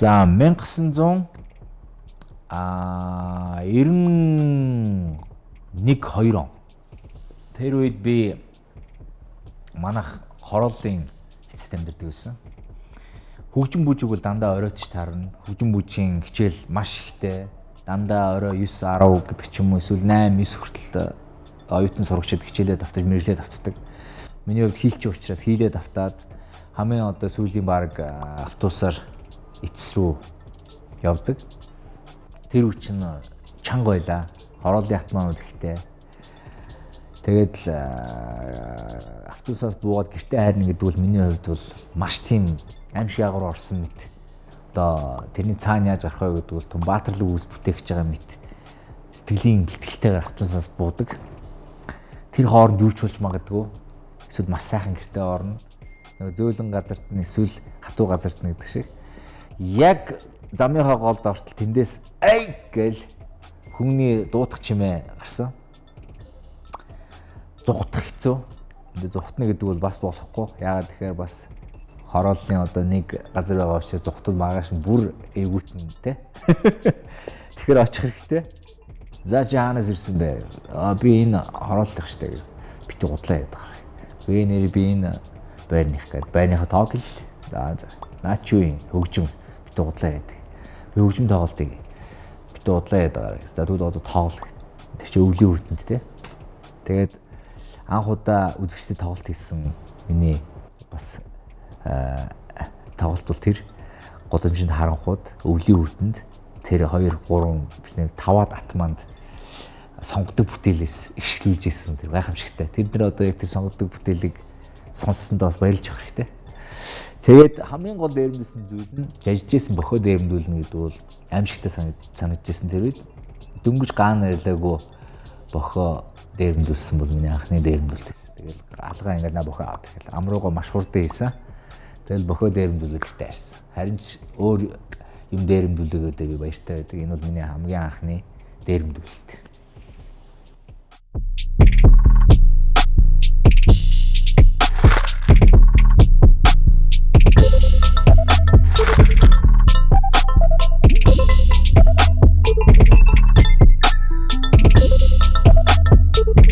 За 1991-2 он. Тэр үед би манайх хорооллын эцэст амьдардаг байсан. Хөгжим бүжиг бол дандаа оройтч таарна. Хөгжим бүжийн хичээл маш ихтэй. Дандаа орой 9, 10 гэдэг ч юм уу эсвэл 8, 9 хүртэл оюутан сурагчид хичээлээ давтаж мэрлээ давтдаг. Миний хувьд хийлч учраас хийлээ давтаад хамгийн одоо сүүлийн баг автобусаар эцэс рүү явдаг. Тэр үуч нь чанга байлаа. Хорооллын атманууд ихтэй. Тэгээд л автобусаас буугаад гэртээ хайрна гэдэг бол миний хувьд бол маш тийм аимшиг агуур орсон мэт. Одоо тэрний цаана яаж гарах вэ гэдэг бол Түн Баатарлаг үүс бүтээгч байгаа мэт. Сэтгэлийн бэлтгэлтэйгээр автобусаас буудаг. Тэр хооронд юу ч болж магадгүй. Эсвэл маш сайхан гэртээ орно. Нөгөө зөөлөн газарт нь эсвэл хатуу газарт нь гэдэг шиг. Яг замынхаа голд ортол тэндээс ай гэл хүмүүний дуудах чимээ гарсан. Зүхтах хэцүү. Энд зүхтна гэдэг бол бас болохгүй. Яагаад тэгэхээр бас хорооллын одоо нэг газар байгаа учраас зүхтад маргааш бүр эвгүүтэн тэ. Тэгэхээр очих хэрэгтэй. За чи хаанаас ирсэн бэ? Би энэ хорооллох штэ гэсэн. Битүү гудлаа яадаг. Би нэр би энэ байрных гэдэг. Байрныхаа тоог л. За наачуин хөгжим битүү гудлаа яадаг. Би хөгжим тоглолтыг битүү гудлаа яадаг. За тэгвэл одоо тоглол. Тэр чи өвлийн үрдэнд тэ. Тэгээд анх удаа үзэгчдэд тоглолт хийсэн миний бас тоглолт бол тэр голомжинд харанхууд өвлийн үрдэнд тэр 2 3 биш 5-аад атманд сонгодог бүтээлээс ихшлүүлж ирсэн тэр гайхамшигтай. Тэд нар одоо яг тэр сонгодог бүтээлийг сонссондоо бас баярлж авах хэрэгтэй. Тэгээд хамгийн гол дээрэмдүүлсэн зүйл нь жажижсэн бохоо дээрэмдүүлнэ гэдэг бол аимшигтай санагдажсэн тэр үед дөнгөж гаан нэрлээгүй бохоо дээрэмдүүлсэн бол миний анхны дээрэмдүүлэлт байсан. Тэгэл алгаа ингээд наа бохоо аваад ирэхэл амруугаа маш хурдан хийсэн. Тэгэл бохоо дээрэмдүүлэх хэрэгтэй харсан. Харин ч өөр юм дээрэмдүүлээгээд би баяртай байдаг. Энэ бол миний хамгийн анхны дээрэмдүүлэлт.